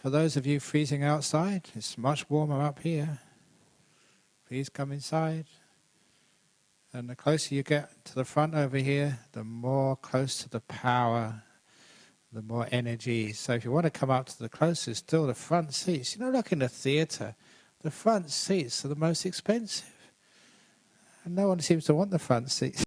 for those of you freezing outside, it's much warmer up here. Please come inside. And the closer you get to the front over here, the more close to the power, the more energy. So if you want to come up to the closest, still the front seats. You know, like in a theatre, the front seats are the most expensive. And no one seems to want the front seats.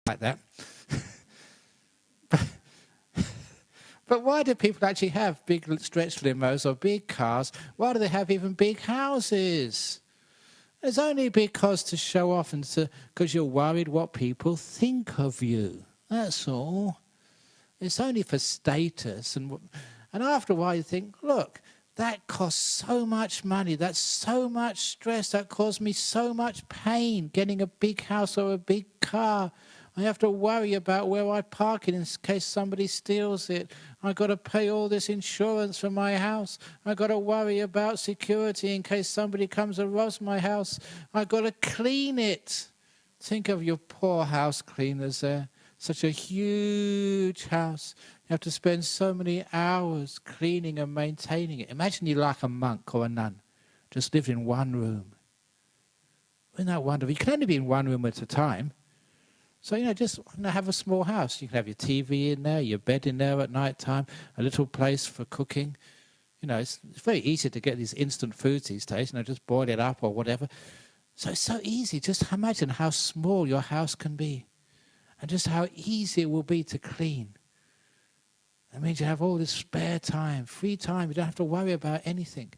like that. But why do people actually have big stretch limos or big cars? Why do they have even big houses? It's only because to show off and because you're worried what people think of you. That's all. It's only for status. And after a while you think, look, that costs so much money. That's so much stress. That caused me so much pain getting a big house or a big car. I have to worry about where I park it in case somebody steals it. I've got to pay all this insurance for my house. I've got to worry about security in case somebody comes and robs my house. I've got to clean it. Think of your poor house cleaners there. Such a huge house. You have to spend so many hours cleaning and maintaining it. Imagine you're like a monk or a nun, just lived in one room. Isn't that wonderful? You can only be in one room at a time. So, just have a small house. You can have your TV in there, your bed in there at night time, a little place for cooking. It's very easy to get these instant foods these days. Just boil it up or whatever. So it's so easy. Just imagine how small your house can be. And just how easy it will be to clean. That means you have all this spare time, free time. You don't have to worry about anything.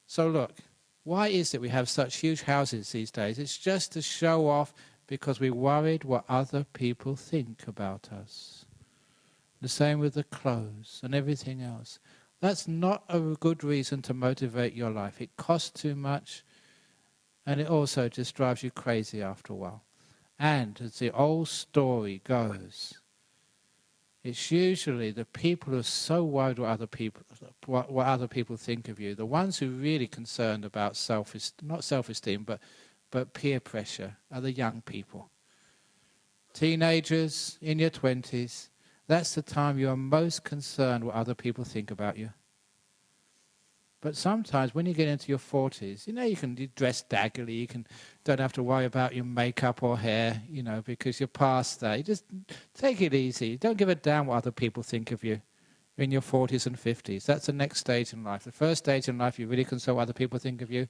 So look, why is it we have such huge houses these days? It's just to show off because we're worried what other people think about us. The same with the clothes and everything else. That's not a good reason to motivate your life. It costs too much, and it also just drives you crazy after a while. And as the old story goes, it's usually the people who are so worried what other people think of you, the ones who are really concerned about not self-esteem, but peer pressure, are the young people. Teenagers in your 20s, that's the time you are most concerned what other people think about you. But sometimes when you get into your 40s, you can dress daggily, you don't have to worry about your makeup or hair, because you're past that. You just take it easy. Don't give a damn what other people think of you in your 40s and 50s. That's the next stage in life. The first stage in life, you really concern what other people think of you.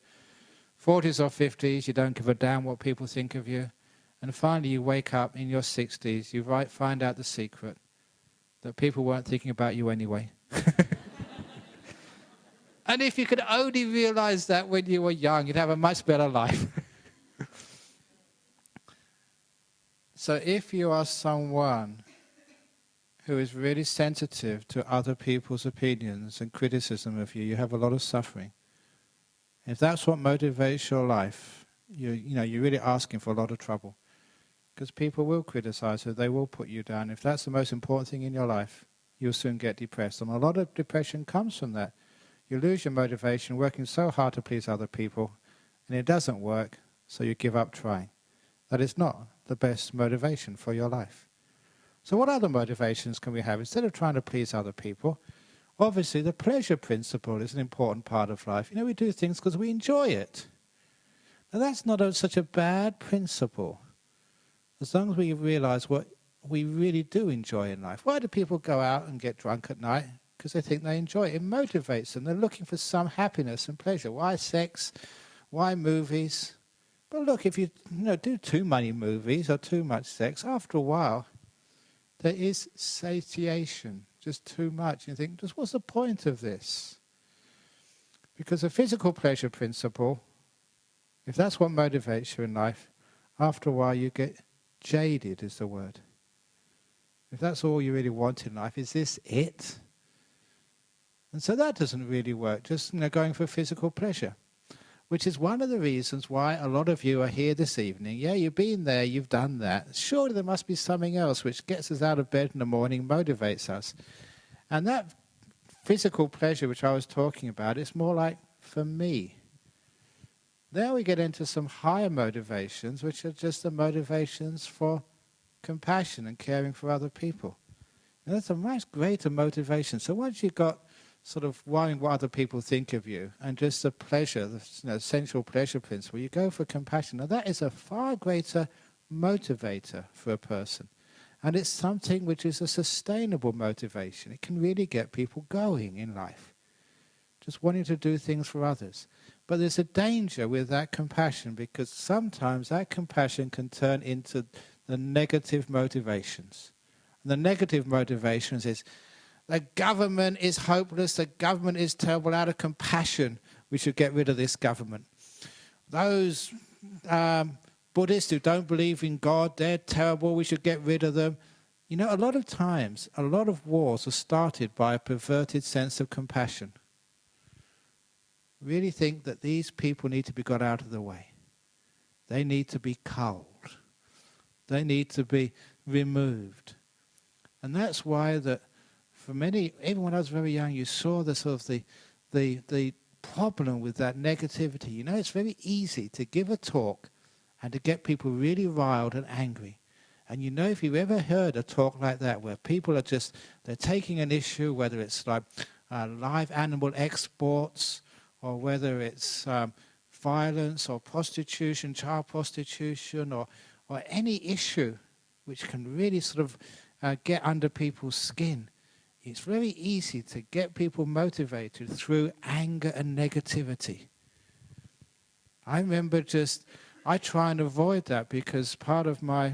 40s or 50s, you don't give a damn what people think of you. And finally, you wake up in your 60s, you find out the secret, that people weren't thinking about you anyway. And if you could only realize that when you were young, you'd have a much better life. So if you are someone who is really sensitive to other people's opinions and criticism of you, you have a lot of suffering. If that's what motivates your life, you're really asking for a lot of trouble. Because people will criticize you, they will put you down. If that's the most important thing in your life, you'll soon get depressed. And a lot of depression comes from that. You lose your motivation working so hard to please other people, and it doesn't work, so you give up trying. That is not the best motivation for your life. So what other motivations can we have? Instead of trying to please other people, obviously the pleasure principle is an important part of life. We do things because we enjoy it. Now that's not such a bad principle, as long as we realize what we really do enjoy in life. Why do people go out and get drunk at night? Because they think they enjoy it. It motivates them. They're looking for some happiness and pleasure. Why sex? Why movies? But look, if you do too many movies or too much sex, after a while, there is satiation, just too much. You think, just what's the point of this? Because the physical pleasure principle, if that's what motivates you in life, after a while you get jaded, is the word. If that's all you really want in life, is this it? And so that doesn't really work, just going for physical pleasure. Which is one of the reasons why a lot of you are here this evening. Yeah, you've been there, you've done that. Surely there must be something else which gets us out of bed in the morning, motivates us. And that physical pleasure which I was talking about, it's more like for me. There we get into some higher motivations, which are just the motivations for compassion and caring for other people. And that's a much greater motivation. So once you've got sort of worrying what other people think of you, and just the pleasure, the sensual pleasure principle, you go for compassion. Now that is a far greater motivator for a person. And it's something which is a sustainable motivation. It can really get people going in life, just wanting to do things for others. But there's a danger with that compassion, because sometimes that compassion can turn into the negative motivations. And the negative motivations is, the government is hopeless, the government is terrible, out of compassion we should get rid of this government. Those Buddhists who don't believe in God, they're terrible, we should get rid of them. You know, a lot of times, a lot of wars are started by a perverted sense of compassion. Really think that these people need to be got out of the way. They need to be culled. They need to be removed. And that's why that for many, even when I was very young, you saw the sort of the problem with that negativity. You know, it's very easy to give a talk and to get people really riled and angry. And you know, if you've ever heard a talk like that where people are just, they're taking an issue, whether it's like live animal exports, or whether it's violence or prostitution, child prostitution, or any issue which can really sort of get under people's skin, it's very easy to get people motivated through anger and negativity. I remember I try and avoid that, because part of my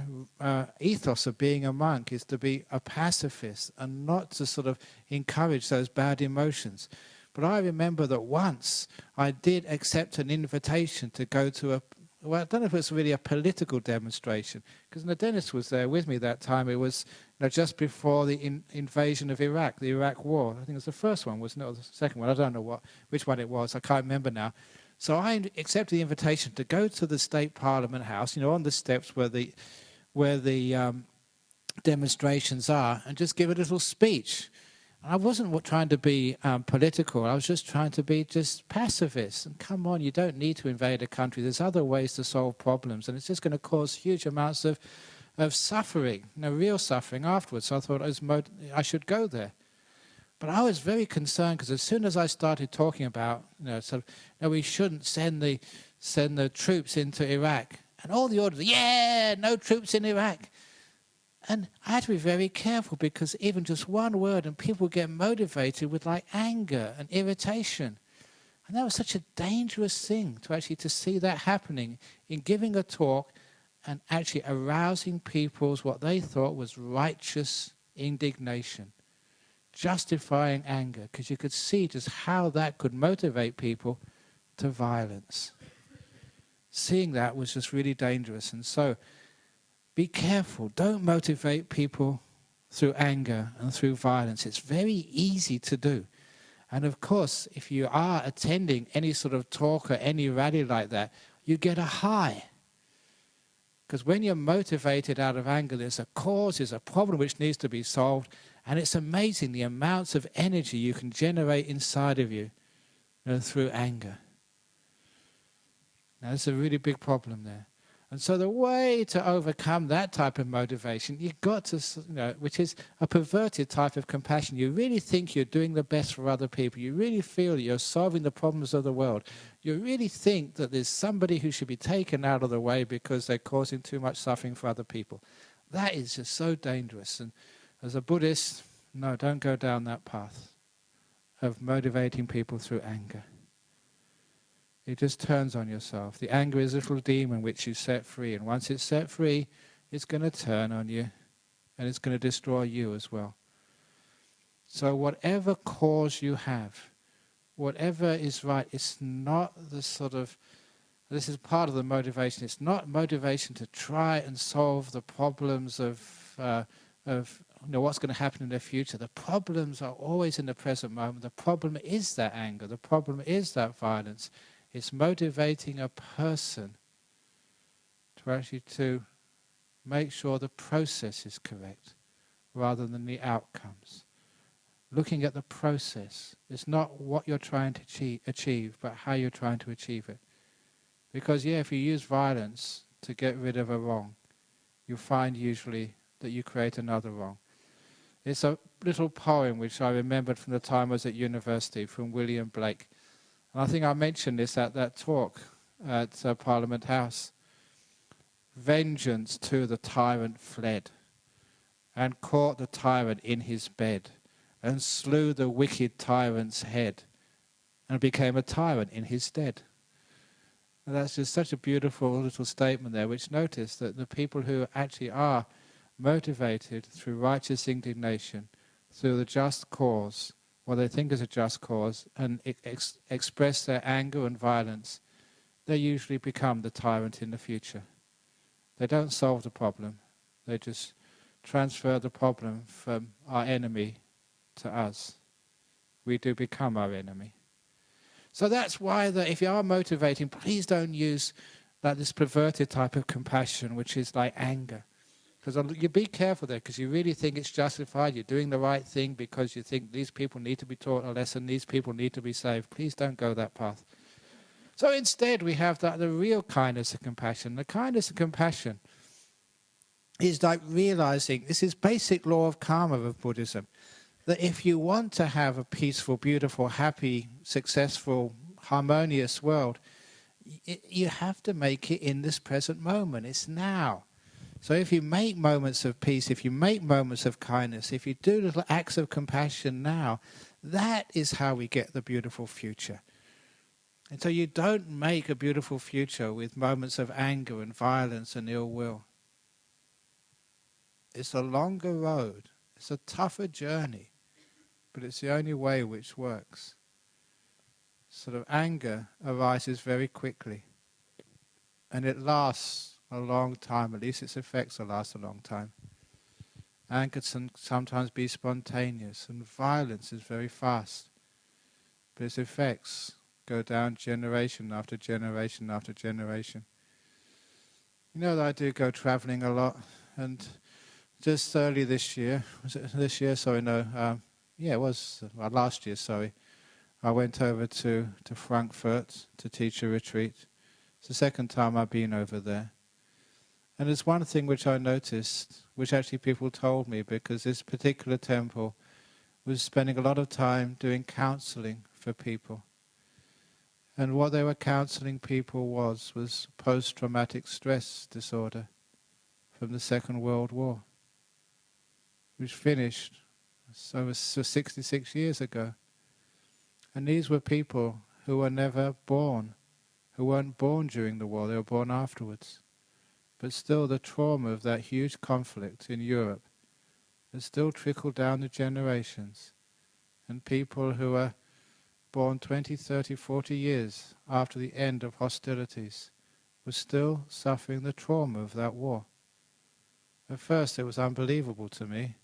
ethos of being a monk is to be a pacifist and not to sort of encourage those bad emotions. But I remember that once I did accept an invitation to go to well, I don't know if it was really a political demonstration, because Dennis was there with me that time. It was just before the invasion of Iraq, the Iraq War. I think it was the first one, wasn't it, or the second one? I don't know which one it was. I can't remember now. So I accepted the invitation to go to the State Parliament House, on the steps where the demonstrations are, and just give a little speech. And I wasn't trying to be political. I was just trying to be just pacifist. And come on, you don't need to invade a country. There's other ways to solve problems, and it's just going to cause huge amounts of suffering, real suffering afterwards. So I thought I should go there. But I was very concerned, because as soon as I started talking about, we shouldn't send the troops into Iraq, and all the orders, no troops in Iraq. And I had to be very careful, because even just one word and people get motivated with anger and irritation. And that was such a dangerous thing to see that happening in giving a talk and actually arousing people's what they thought was righteous indignation, justifying anger, because you could see just how that could motivate people to violence. Seeing that was just really dangerous. And so be careful. Don't motivate people through anger and through violence. It's very easy to do. And of course, if you are attending any sort of talk or any rally like that, you get a high. Because when you're motivated out of anger, there's a cause, there's a problem which needs to be solved. And it's amazing the amounts of energy you can generate inside of you, through anger. Now, there's a really big problem there. And so the way to overcome that type of motivation, you've got to, which is a perverted type of compassion. You really think you're doing the best for other people. You really feel that you're solving the problems of the world. You really think that there's somebody who should be taken out of the way because they're causing too much suffering for other people. That is just so dangerous. And as a Buddhist, no, don't go down that path of motivating people through anger. It just turns on yourself. The anger is a little demon which you set free. And once it's set free, it's going to turn on you. And it's going to destroy you as well. So whatever cause you have, whatever is right, it's not the sort of... This is part of the motivation. It's not motivation to try and solve the problems of what's going to happen in the future. The problems are always in the present moment. The problem is that anger. The problem is that violence. It's motivating a person to make sure the process is correct rather than the outcomes. Looking at the process. It's not what you're trying to achieve, but how you're trying to achieve it. Because, if you use violence to get rid of a wrong, you find usually that you create another wrong. It's a little poem which I remembered from the time I was at university, from William Blake. And I think I mentioned this at that talk at Parliament House. Vengeance to the tyrant fled, and caught the tyrant in his bed, and slew the wicked tyrant's head, and became a tyrant in his stead. And that's just such a beautiful little statement there, which notice that the people who actually are motivated through righteous indignation, through the just cause, what they think is a just cause, and express their anger and violence, they usually become the tyrant in the future. They don't solve the problem. They just transfer the problem from our enemy to us. We do become our enemy. So that's why that if you are motivating, please don't use this perverted type of compassion, which is like anger. Because you be careful there, because you really think it's justified, you're doing the right thing because you think these people need to be taught a lesson, these people need to be saved. Please don't go that path. So instead we have the real kindness and compassion. The kindness and compassion is like realizing, this is basic law of karma of Buddhism, that if you want to have a peaceful, beautiful, happy, successful, harmonious world, you have to make it in this present moment. It's now. So if you make moments of peace, if you make moments of kindness, if you do little acts of compassion now, that is how we get the beautiful future. And so you don't make a beautiful future with moments of anger and violence and ill will. It's a longer road. It's a tougher journey. But it's the only way which works. Sort of anger arises very quickly. And it lasts a long time. At least its effects will last a long time. Anger can sometimes be spontaneous. And violence is very fast. But its effects go down generation after generation after generation. You know that I do go travelling a lot. And just early this year, was it this year? Sorry, no. Yeah, it was last year, sorry. I went over to Frankfurt to teach a retreat. It's the second time I've been over there. And there's one thing which I noticed, which actually people told me, because this particular temple was spending a lot of time doing counselling for people. And what they were counselling people was post-traumatic stress disorder from the Second World War, which finished so 66 years ago. And these were people who were never born, who weren't born during the war, they were born afterwards. But still the trauma of that huge conflict in Europe has still trickled down the generations. And people who were born 20, 30, 40 years after the end of hostilities were still suffering the trauma of that war. At first it was unbelievable to me.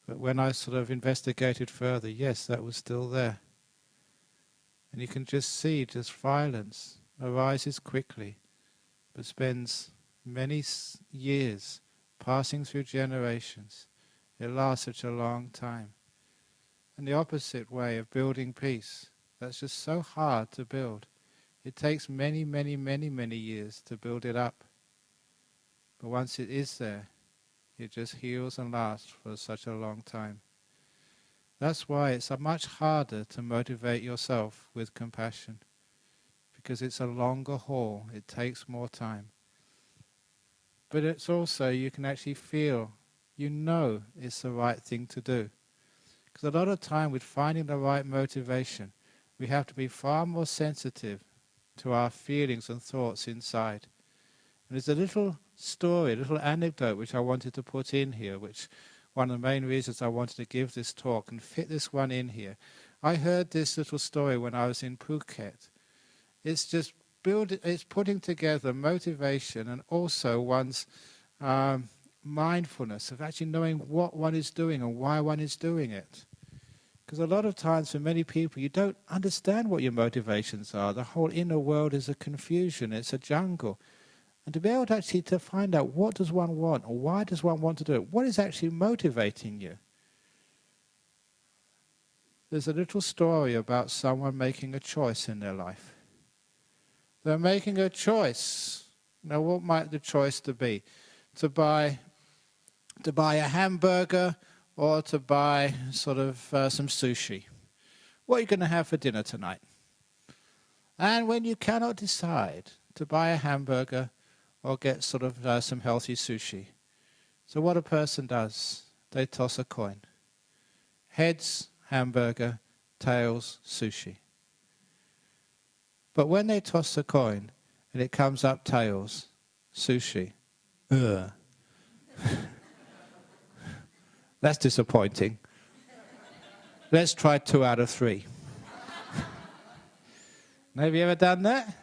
But when I sort of investigated further, yes, that was still there. And you can just see just violence arises quickly, but spends many years passing through generations. It lasts such a long time. And the opposite way of building peace, that's just so hard to build. It takes many, many, many, many years to build it up. But once it is there, it just heals and lasts for such a long time. That's why it's much harder to motivate yourself with compassion, because it's a longer haul, it takes more time. But it's also, you can actually feel, you know it's the right thing to do. Because a lot of time with finding the right motivation, we have to be far more sensitive to our feelings and thoughts inside. And there's a little story, a little anecdote which I wanted to put in here, which one of the main reasons I wanted to give this talk and fit this one in here. I heard this little story when I was in Phuket. It's just it's putting together motivation and also one's mindfulness of actually knowing what one is doing and why one is doing it. Because a lot of times for many people you don't understand what your motivations are. The whole inner world is a confusion, it's a jungle. And to be able to actually to find out what does one want or why does one want to do it, what is actually motivating you. There's a little story about someone making a choice in their life. They're making a choice. Now what might the choice to be? To buy a hamburger or to buy sort of some sushi. What are you going to have for dinner tonight? And when you cannot decide to buy a hamburger or get sort of some healthy sushi, so what a person does, they toss a coin. Heads, hamburger, tails, sushi. But when they toss the coin and it comes up tails, sushi. Ugh. That's disappointing. Let's try 2 out of 3. Have you ever done that?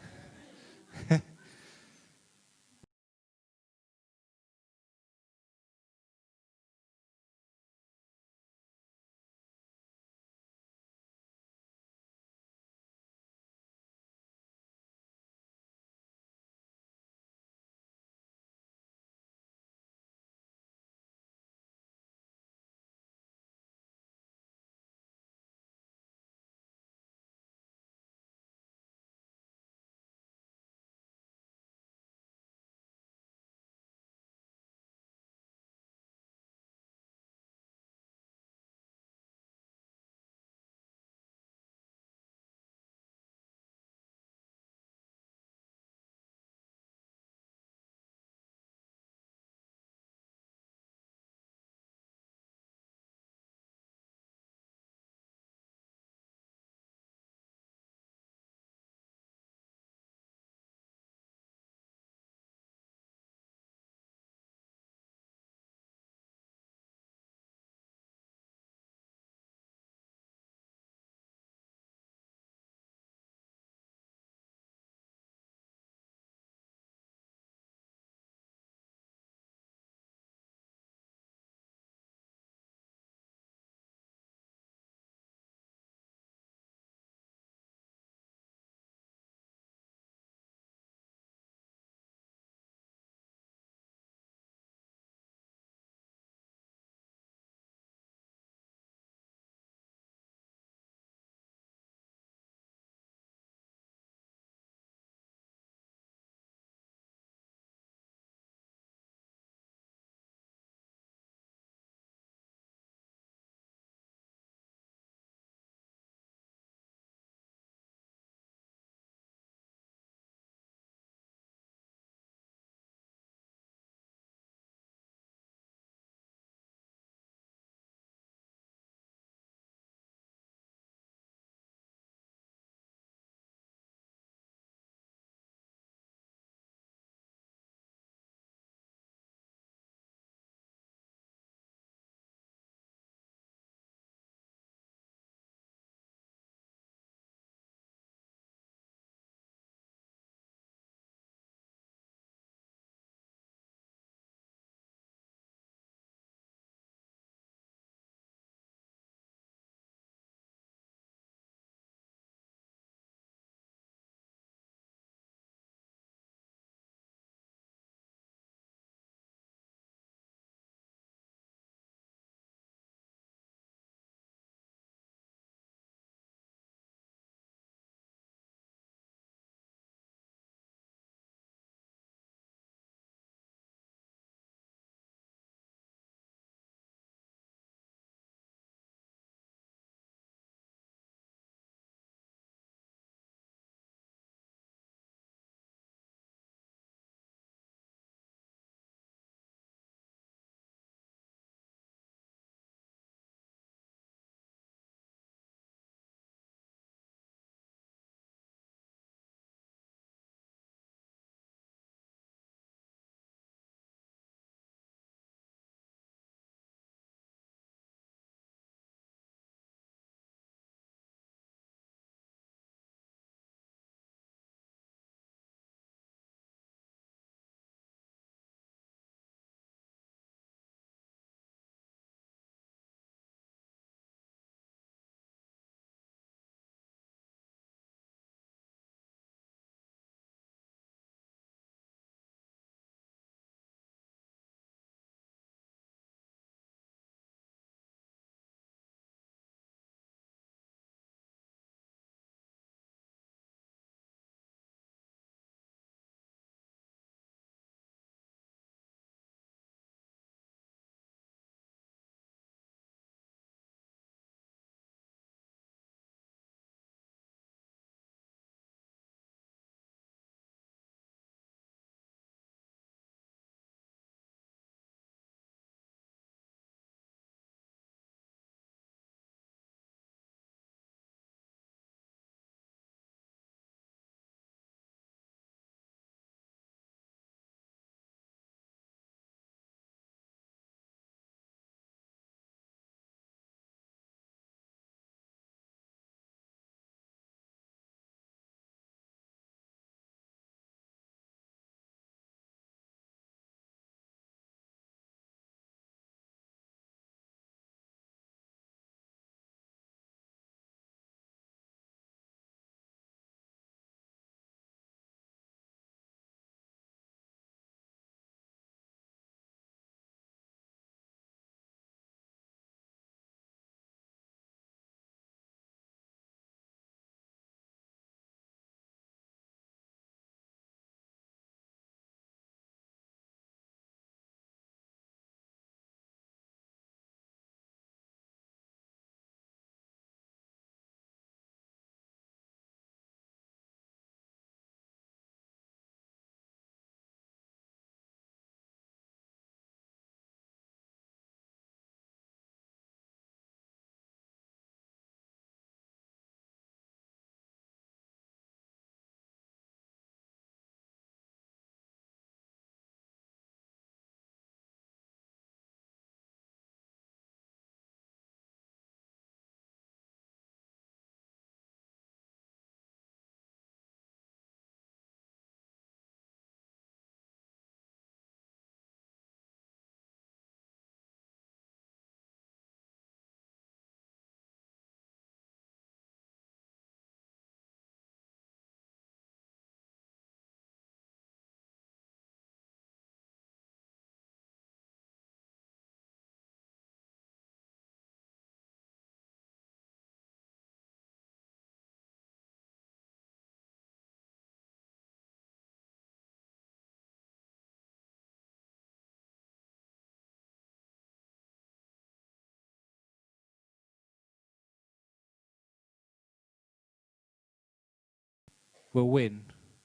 will win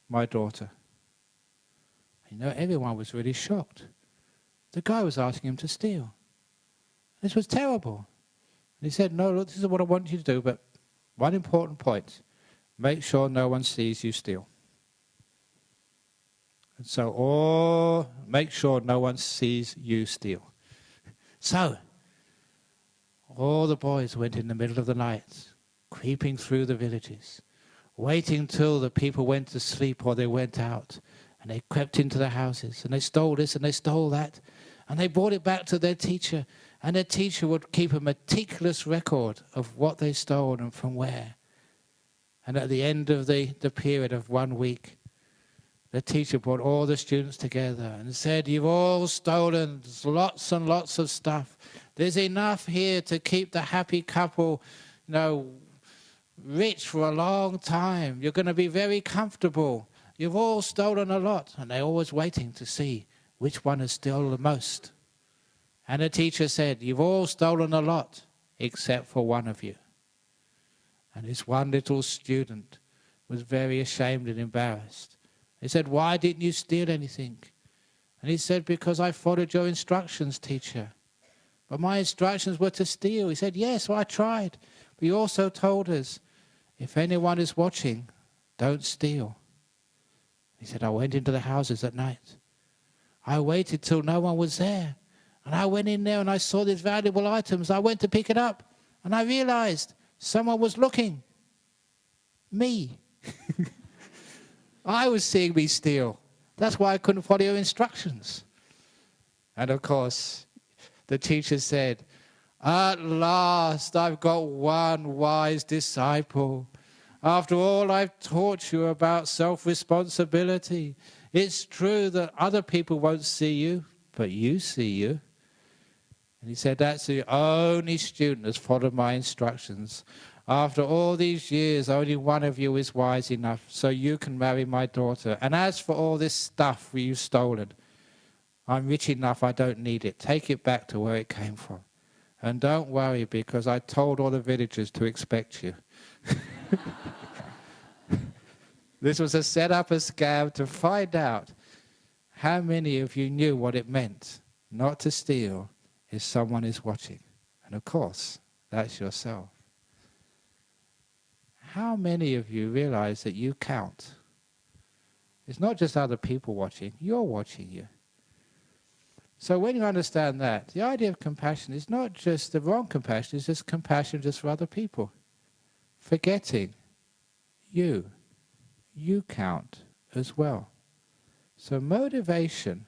my daughter. Everyone was really shocked. The guy was asking him to steal. This was terrible. And he said, no, look, this is what I want you to do, but one important point, make sure no one sees you steal. And so, make sure no one sees you steal. So, all the boys went in the middle of the night, creeping through the villages, waiting till the people went to sleep or they went out. And they crept into the houses, and they stole this and they stole that. And they brought it back to their teacher. And their teacher would keep a meticulous record of what they stole and from where. And at the end of the period of 1 week, the teacher brought all the students together and said, you've all stolen lots and lots of stuff. There's enough here to keep the happy couple, rich for a long time. You're going to be very comfortable. You've all stolen a lot. And they're always waiting to see which one has stolen the most. And the teacher said, you've all stolen a lot, except for one of you. And this one little student was very ashamed and embarrassed. He said, why didn't you steal anything? And he said, because I followed your instructions, teacher. But my instructions were to steal. He said, yes, well, I tried. But you also told us, if anyone is watching, don't steal. He said, I went into the houses at night. I waited till no one was there. And I went in there and I saw these valuable items. I went to pick it up. And I realized someone was looking. Me. I was seeing me steal. That's why I couldn't follow your instructions. And of course, the teacher said, at last I've got one wise disciple. After all I've taught you about self-responsibility, it's true that other people won't see you, but you see you. And he said, that's the only student that's followed my instructions. After all these years, only one of you is wise enough, so you can marry my daughter. And as for all this stuff you've stolen, I'm rich enough, I don't need it. Take it back to where it came from. And don't worry, because I told all the villagers to expect you. This was a set-up, a scam to find out how many of you knew what it meant not to steal if someone is watching. And of course, that's yourself. How many of you realize that you count? It's not just other people watching, you're watching you. So when you understand that, the idea of compassion is not just the wrong compassion, it's just compassion just for other people. Forgetting you count as well. So motivation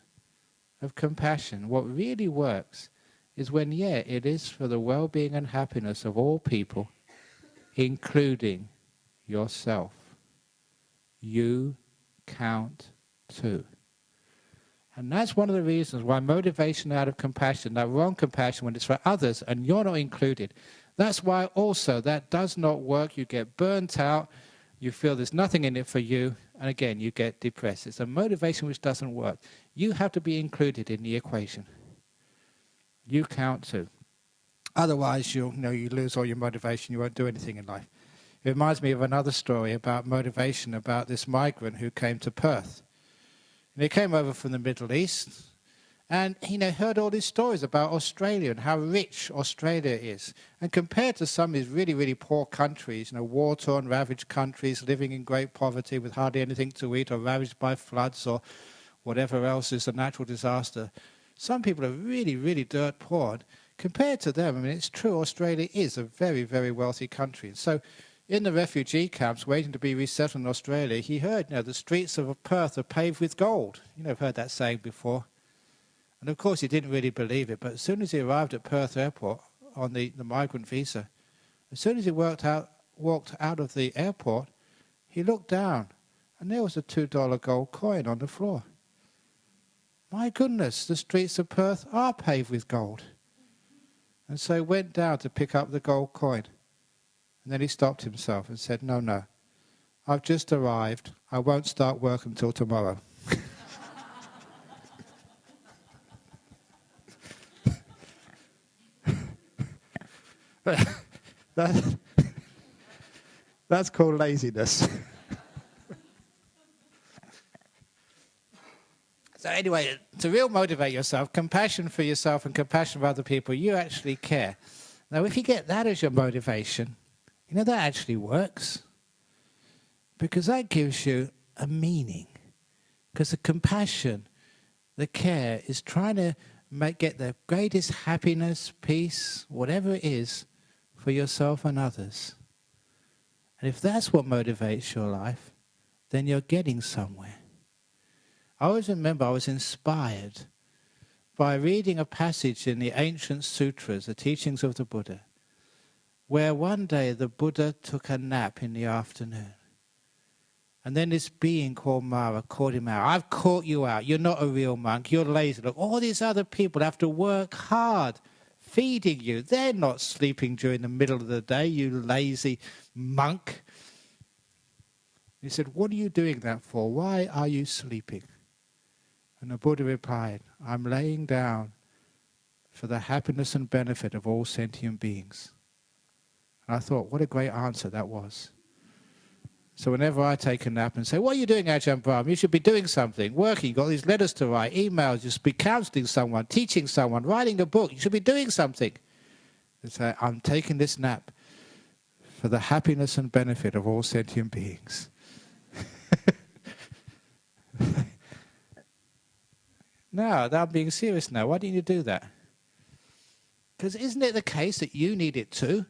of compassion, what really works is when, it is for the well-being and happiness of all people, including yourself. You count too. And that's one of the reasons why motivation out of compassion, that wrong compassion when it's for others and you're not included, that's why also that does not work. You get burnt out, you feel there's nothing in it for you, and again you get depressed. It's a motivation which doesn't work. You have to be included in the equation. You count too. Otherwise you lose all your motivation, you won't do anything in life. It reminds me of another story about motivation, about this migrant who came to Perth. And he came over from the Middle East, and he heard all these stories about Australia and how rich Australia is. And compared to some of these really, really poor countries, war-torn, ravaged countries, living in great poverty with hardly anything to eat, or ravaged by floods or whatever else is a natural disaster, some people are really, really dirt poor. Compared to them, it's true, Australia is a very, very wealthy country. So in the refugee camps waiting to be resettled in Australia, he heard, the streets of Perth are paved with gold. I've heard that saying before. And of course he didn't really believe it, but as soon as he arrived at Perth airport on the migrant visa, as soon as he walked out of the airport, he looked down and there was a $2 gold coin on the floor. My goodness, the streets of Perth are paved with gold. And so he went down to pick up the gold coin. And then he stopped himself and said, no, I've just arrived. I won't start work until tomorrow. That's called laziness. So anyway, to real motivate yourself, compassion for yourself and compassion for other people, you actually care. Now, if you get that as your motivation, you know, that actually works. Because that gives you a meaning. Because the compassion, the care, is trying to get the greatest happiness, peace, whatever it is, for yourself and others. And if that's what motivates your life, then you're getting somewhere. I always remember I was inspired by reading a passage in the ancient sutras, the teachings of the Buddha, where one day the Buddha took a nap in the afternoon. And then this being called Mara called him out. I've caught you out. You're not a real monk. You're lazy. Look, all these other people have to work hard feeding you. They're not sleeping during the middle of the day, you lazy monk. He said, what are you doing that for? Why are you sleeping? And the Buddha replied, I'm laying down for the happiness and benefit of all sentient beings. And I thought, what a great answer that was. So whenever I take a nap and say, what are you doing, Ajahn Brahm? You should be doing something, working, you've got these letters to write, emails, you should be counseling someone, teaching someone, writing a book, you should be doing something. They say, I'm taking this nap for the happiness and benefit of all sentient beings. No, I'm being serious now. Why didn't you do that? Because isn't it the case that you need it too?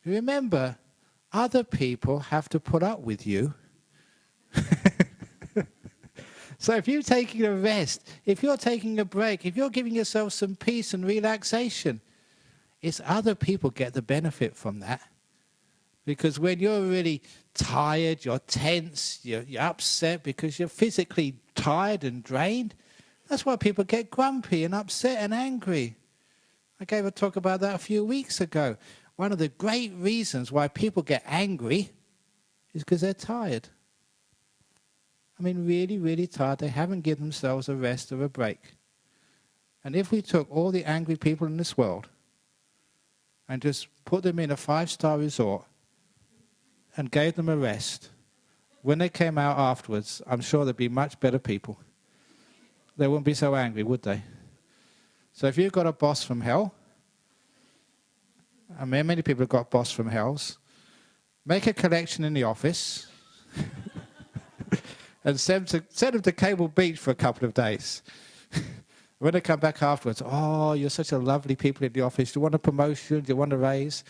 Remember, other people have to put up with you. So if you're taking a rest, if you're taking a break, if you're giving yourself some peace and relaxation, it's other people get the benefit from that. Because when you're really tired, you're tense, you're upset because you're physically tired and drained, that's why people get grumpy and upset and angry. I gave a talk about that a few weeks ago. One of the great reasons why people get angry is because they're tired. I mean, really, really tired. They haven't given themselves a rest or a break. And if we took all the angry people in this world and just put them in a 5-star resort and gave them a rest, when they came out afterwards, I'm sure they'd be much better people. They wouldn't be so angry, would they? So if you've got a boss from hell, I mean, many people have got boss from hells, make a collection in the office and send them to Cable Beach for a couple of days. When they come back afterwards, oh, you're such a lovely people in the office. Do you want a promotion? Do you want a raise?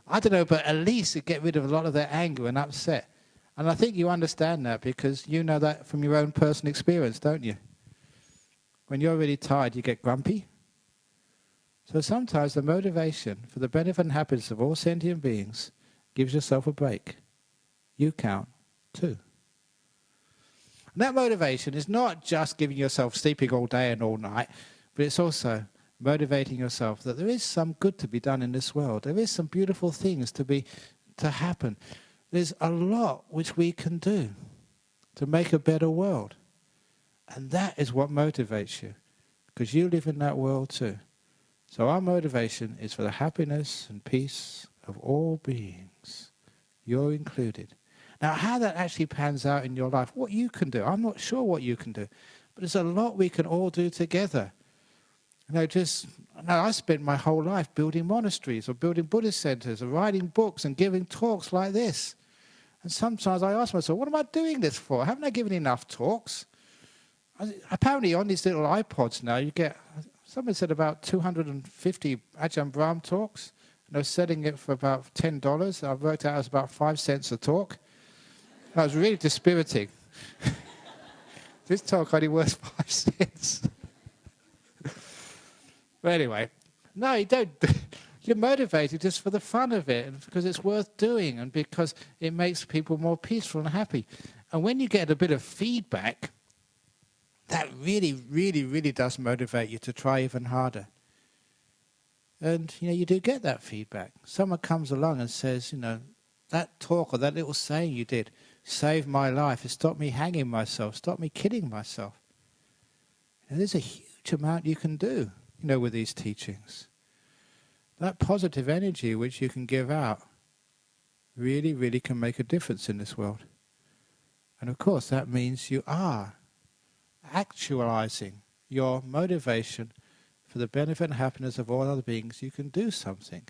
I don't know, but at least it get rid of a lot of their anger and upset. And I think you understand that because you know that from your own personal experience, don't you? When you're really tired, you get grumpy. So sometimes the motivation for the benefit and happiness of all sentient beings gives yourself a break. You count too. And that motivation is not just giving yourself sleeping all day and all night, but it's also motivating yourself that there is some good to be done in this world. There is some beautiful things to happen. There's a lot which we can do to make a better world. And that is what motivates you, because you live in that world too. So our motivation is for the happiness and peace of all beings. You're included. Now, how that actually pans out in your life, what you can do, I'm not sure what you can do, but there's a lot we can all do together. I spent my whole life building monasteries or building Buddhist centers or writing books and giving talks like this. And sometimes I ask myself, what am I doing this for? Haven't I given enough talks? Apparently on these little iPods now, you get, someone said about 250 Ajahn Brahm talks. And they're selling it for about $10. I've worked out it was about 5 cents a talk. That was really dispiriting. This talk only worth 5 cents. But anyway, no, you don't. You're motivated just for the fun of it, and because it's worth doing, and because it makes people more peaceful and happy. And when you get a bit of feedback, that really, really, really does motivate you to try even harder. And, you do get that feedback. Someone comes along and says, that talk or that little saying you did saved my life. It stopped me hanging myself, stopped me killing myself. And there's a huge amount you can do, with these teachings. That positive energy which you can give out really, really can make a difference in this world. And of course that means you are actualizing your motivation for the benefit and happiness of all other beings, you can do something.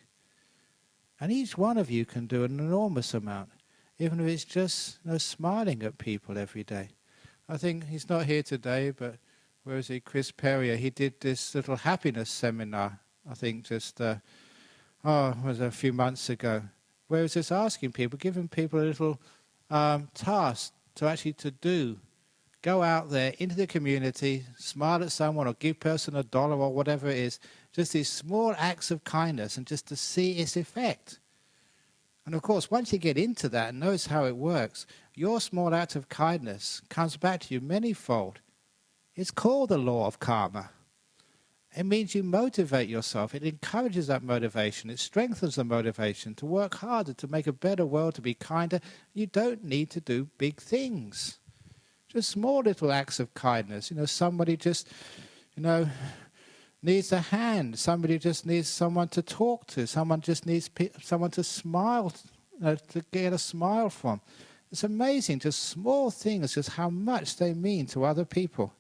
And each one of you can do an enormous amount, even if it's just smiling at people every day. I think he's not here today, but where is he? Chris Perrier. He did this little happiness seminar, I think just, it was a few months ago, where he was just asking people, giving people a little task to do. Go out there into the community, smile at someone or give a person $1 or whatever it is. Just these small acts of kindness and just to see its effect. And of course, once you get into that and notice how it works, your small act of kindness comes back to you manyfold. It's called the law of karma. It means you motivate yourself. It encourages that motivation. It strengthens the motivation to work harder, to make a better world, to be kinder. You don't need to do big things. Just small little acts of kindness. Somebody just, needs a hand. Somebody just needs someone to talk to. Someone just needs someone to smile, to get a smile from. It's amazing, just small things, just how much they mean to other people.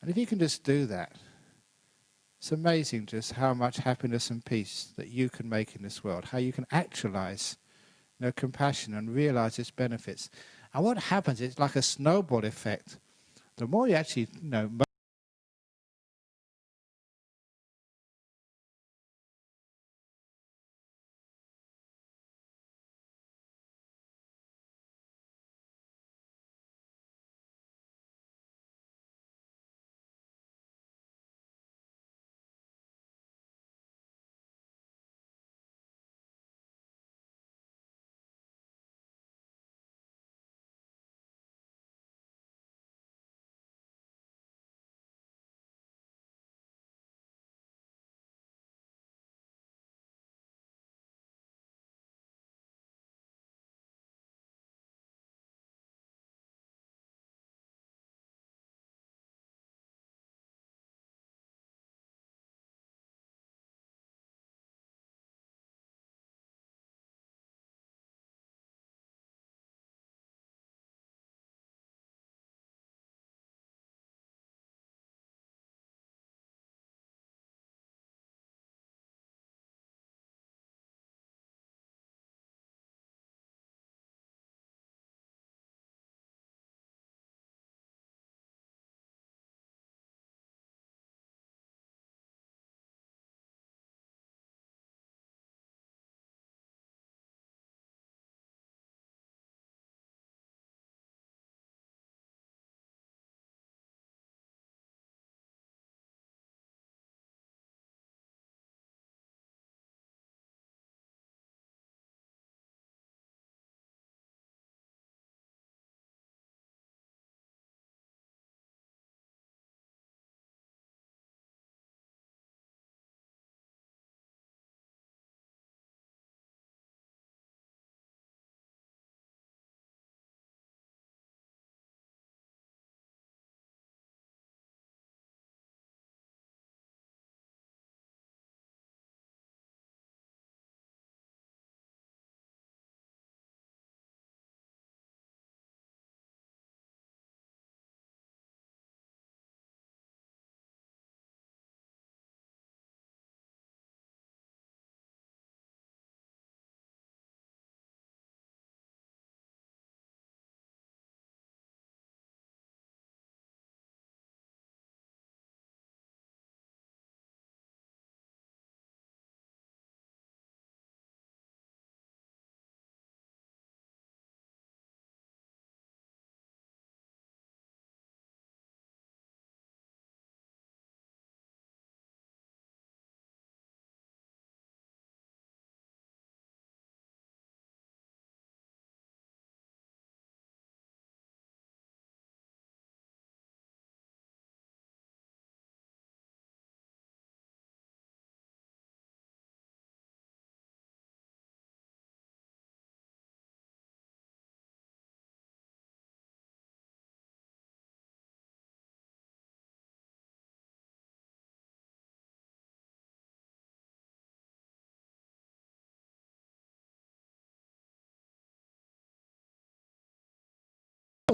And if you can just do that, it's amazing just how much happiness and peace that you can make in this world, how you can actualize compassion and realize its benefits. And what happens, it's like a snowball effect. The more you actually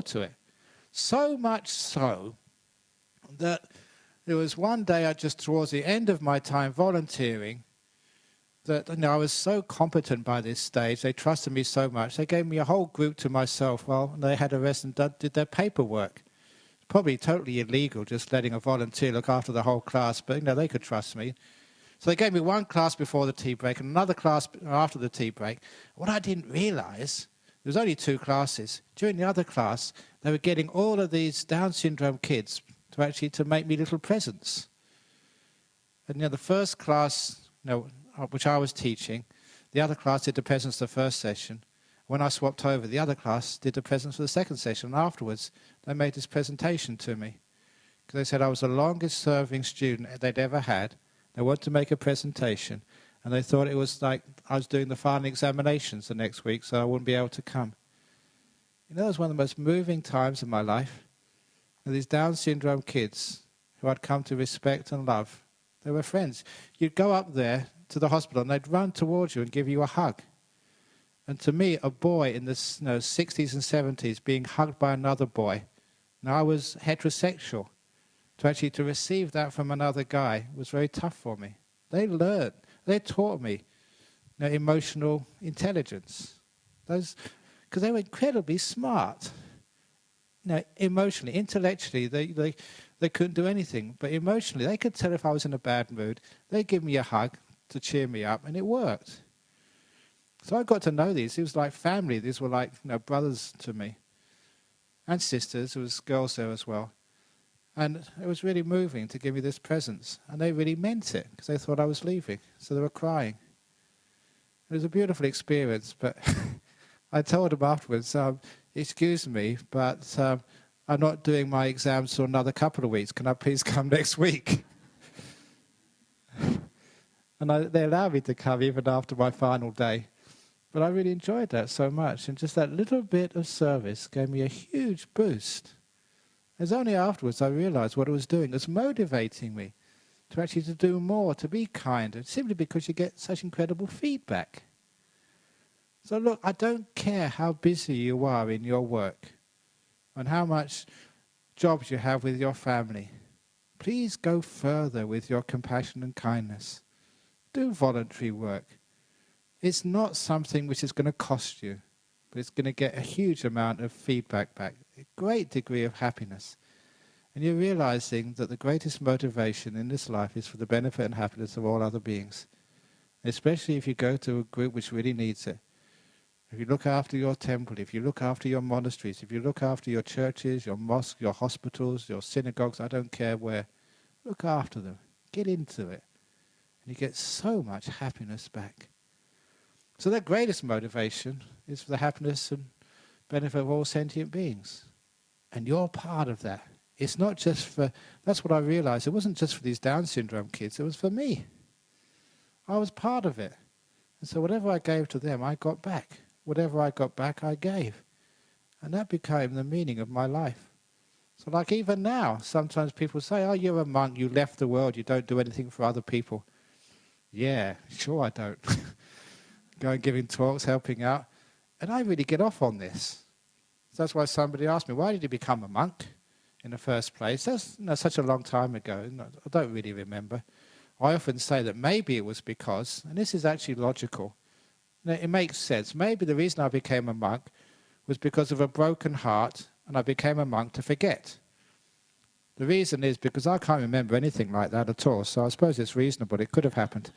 to it. So much so that there was one day, I just towards the end of my time volunteering, that I was so competent by this stage. They trusted me so much. They gave me a whole group to myself while they had a rest and did their paperwork. Probably totally illegal, just letting a volunteer look after the whole class, but they could trust me. So they gave me one class before the tea break and another class after the tea break. What I didn't realize, there was only 2 classes. During the other class, they were getting all of these Down syndrome kids to make me little presents. And the first class, which I was teaching, the other class did the presents the first session. When I swapped over, the other class did the presents for the second session. And afterwards, they made this presentation to me. Because they said I was the longest serving student they'd ever had. They wanted to make a presentation. And they thought it was like I was doing the final examinations the next week, so I wouldn't be able to come. It was one of the most moving times of my life. And these Down syndrome kids who I'd come to respect and love, they were friends. You'd go up there to the hospital and they'd run towards you and give you a hug. And to me, a boy in the 60s and 70s being hugged by another boy, now I was heterosexual, to receive that from another guy was very tough for me. They taught me emotional intelligence. Because they were incredibly smart. Emotionally, intellectually, they couldn't do anything. But emotionally, they could tell if I was in a bad mood. They'd give me a hug to cheer me up, and it worked. So I got to know these. It was like family. These were like brothers to me. And sisters. There was girls there as well. And it was really moving to give me this presents. And they really meant it, because they thought I was leaving. So they were crying. It was a beautiful experience, but I told them afterwards, excuse me, but I'm not doing my exams for another couple of weeks. Can I please come next week? And they allowed me to come even after my final day. But I really enjoyed that so much. And just that little bit of service gave me a huge boost. It was only afterwards I realized what it was doing. It was motivating me to do more, to be kinder, simply because you get such incredible feedback. So look, I don't care how busy you are in your work and how much jobs you have with your family. Please go further with your compassion and kindness. Do voluntary work. It's not something which is going to cost you, but it's going to get a huge amount of feedback back, a great degree of happiness. And you're realizing that the greatest motivation in this life is for the benefit and happiness of all other beings, especially if you go to a group which really needs it. If you look after your temple, if you look after your monasteries, if you look after your churches, your mosques, your hospitals, your synagogues, I don't care where, look after them, get into it. And you get so much happiness back. So the greatest motivation is for the happiness and benefit of all sentient beings. And you're part of that. It's not just for, that's what I realized, it wasn't just for these Down syndrome kids, it was for me. I was part of it. And so whatever I gave to them, I got back. Whatever I got back, I gave. And that became the meaning of my life. So like even now, sometimes people say, oh, you're a monk, you left the world, you don't do anything for other people. Yeah, sure I don't. Going giving talks, helping out. And I really get off on this. So that's why somebody asked me, why did you become a monk in the first place? That's such a long time ago. I don't really remember. I often say that maybe it was because, and this is actually logical, it makes sense. Maybe the reason I became a monk was because of a broken heart, and I became a monk to forget. The reason is because I can't remember anything like that at all, so I suppose it's reasonable. It could have happened.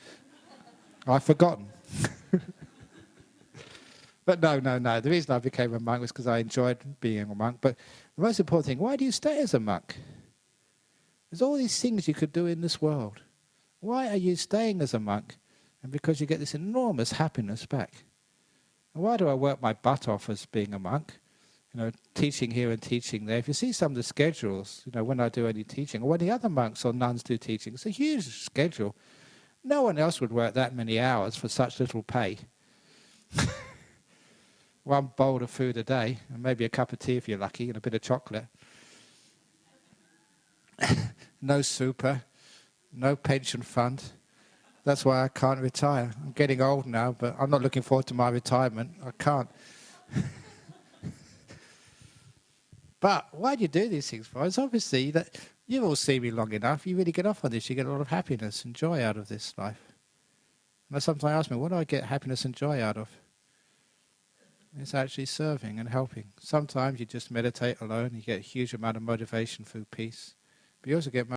I've forgotten. But no. The reason I became a monk was because I enjoyed being a monk. But the most important thing, why do you stay as a monk? There's all these things you could do in this world. Why are you staying as a monk? And because you get this enormous happiness back. And why do I work my butt off as being a monk? Teaching here and teaching there. If you see some of the schedules, when I do any teaching, or when the other monks or nuns do teaching, it's a huge schedule. No one else would work that many hours for such little pay. One bowl of food a day, and maybe a cup of tea if you're lucky, and a bit of chocolate. No super, no pension fund. That's why I can't retire. I'm getting old now, but I'm not looking forward to my retirement. I can't. But why do you do these things for? It's obviously that you've all seen me long enough. You really get off on this. You get a lot of happiness and joy out of this life. And I sometimes ask me, what do I get happiness and joy out of? It's actually serving and helping. Sometimes you just meditate alone. You get a huge amount of motivation through peace. But you also get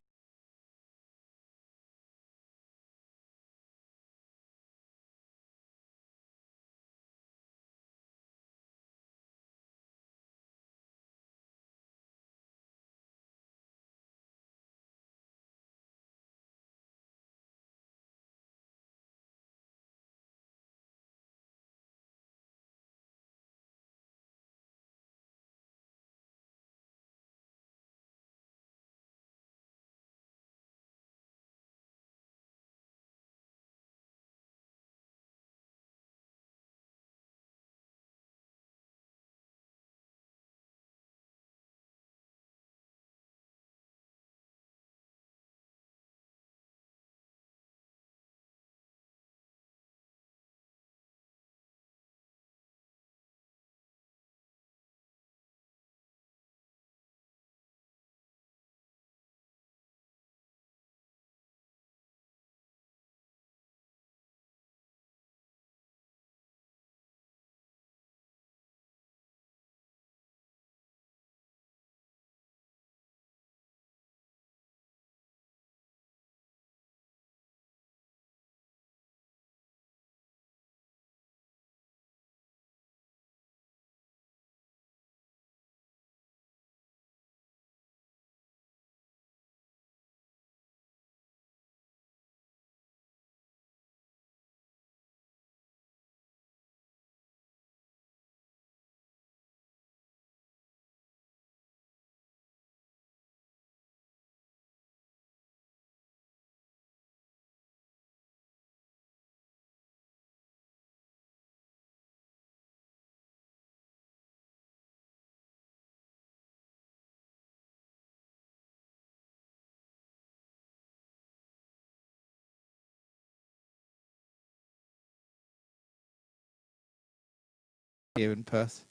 here in Perth.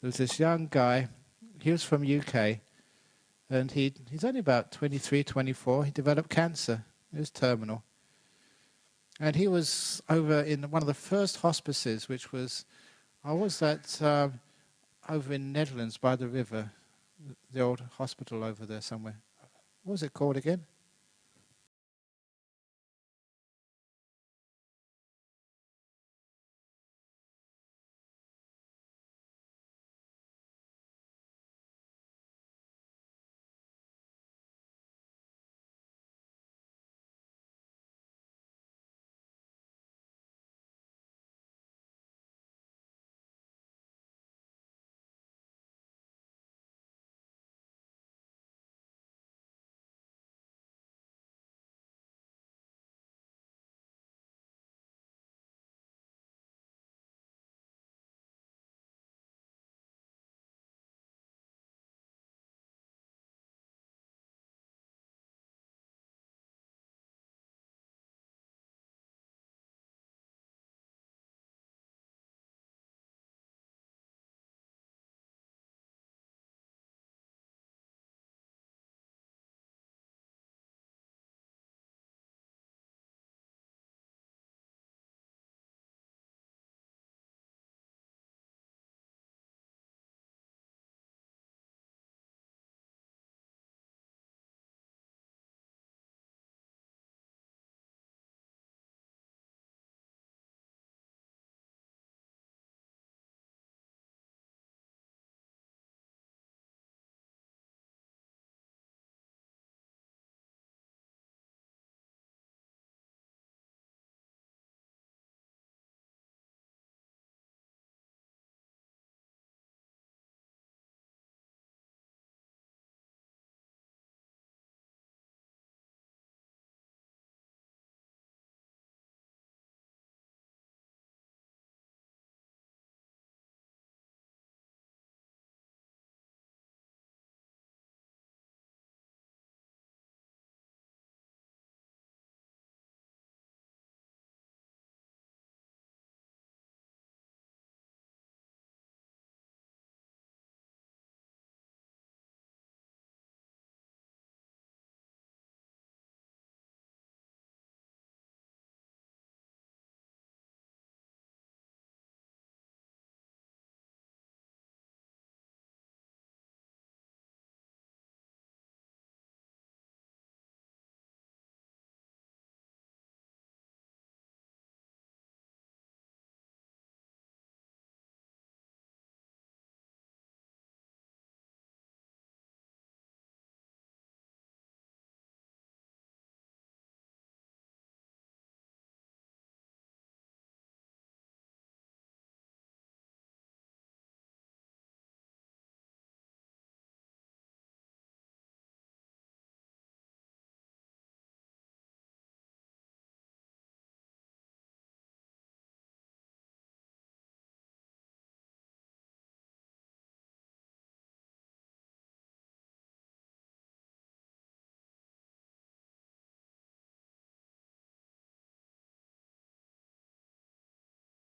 There was this young guy. He was from UK. And he's only about 23, 24. He developed cancer. It was terminal. And he was over in one of the first hospices, which was, I was that over in Netherlands by the river, the old hospital over there somewhere. What was it called again?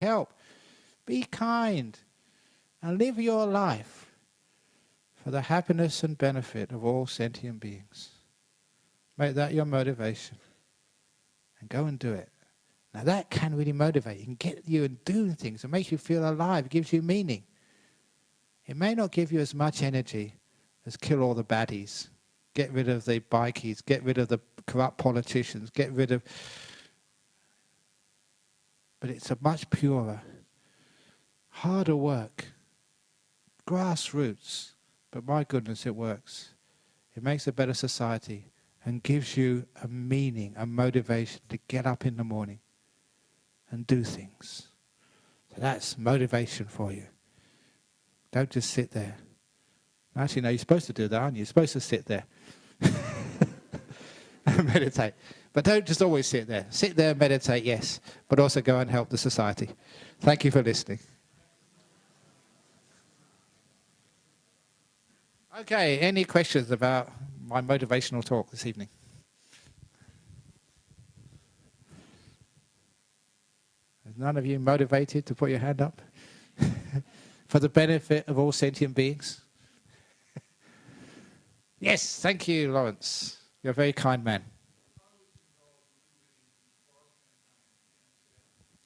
help. Be kind and live your life for the happiness and benefit of all sentient beings. Make that your motivation and go and do it. Now that can really motivate you and get you and doing things. It makes you feel alive. It gives you meaning. It may not give you as much energy as kill all the baddies, get rid of the bikies, get rid of the corrupt politicians, get rid of... But it's a much purer, harder work, grassroots. But my goodness, it works. It makes a better society and gives you a meaning, a motivation to get up in the morning and do things. So that's motivation for you. Don't just sit there. Actually, no, you're supposed to do that, aren't you? You're supposed to sit there and meditate. But don't just always sit there. Sit there and meditate, yes, but also go and help the society. Thank you for listening. Okay, any questions about my motivational talk this evening? Is none of you motivated to put your hand up? For the benefit of all sentient beings? Yes, thank you, Lawrence. You're a very kind man.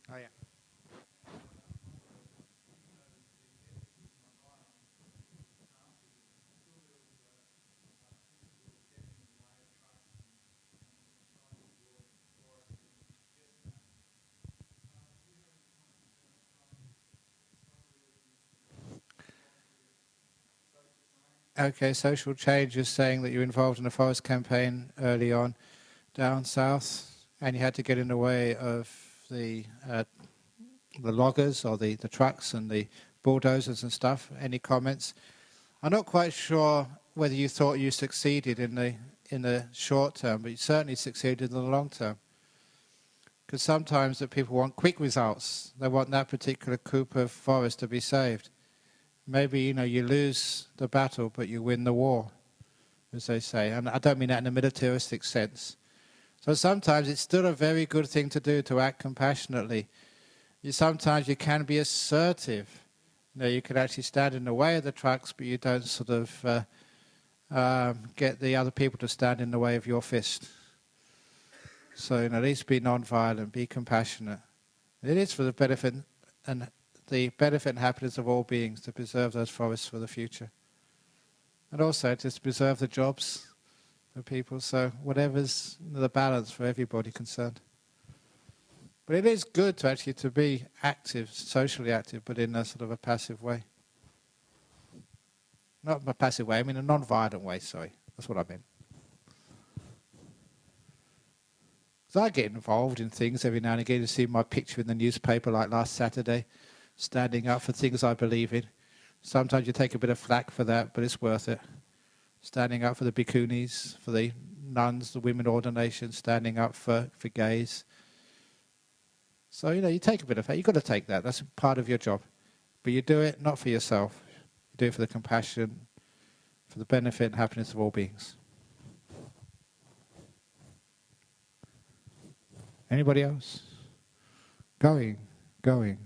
Oh, yeah. Okay, social change is saying that you're involved in a forest campaign early on down south, and you had to get in the way of the loggers or the trucks and the bulldozers and stuff. Any comments? I'm not quite sure whether you thought you succeeded in the short term, but you certainly succeeded in the long term. Because sometimes that people want quick results. They want that particular coop of forest to be saved. Maybe, you lose the battle, but you win the war, as they say. And I don't mean that in a militaristic sense. So sometimes it's still a very good thing to do, to act compassionately. Sometimes you can be assertive. You can actually stand in the way of the trucks, but you don't sort of get the other people to stand in the way of your fist. So at least be non-violent, be compassionate. It is for the benefit and happiness of all beings to preserve those forests for the future. And also to preserve the jobs for people, so whatever's the balance for everybody concerned. But it is good to be active, socially active, but in a sort of a passive way. Not a passive way, I mean a non-violent way, sorry. That's what I meant. So I get involved in things every now and again. You see my picture in the newspaper like last Saturday, standing up for things I believe in. Sometimes you take a bit of flack for that, but it's worth it. Standing up for the bhikkhunis, for the nuns, the women ordination, standing up for gays. So, you take a bit of that. You've got to take that. That's part of your job. But you do it not for yourself. You do it for the compassion, for the benefit and happiness of all beings. Anybody else? Going, gone.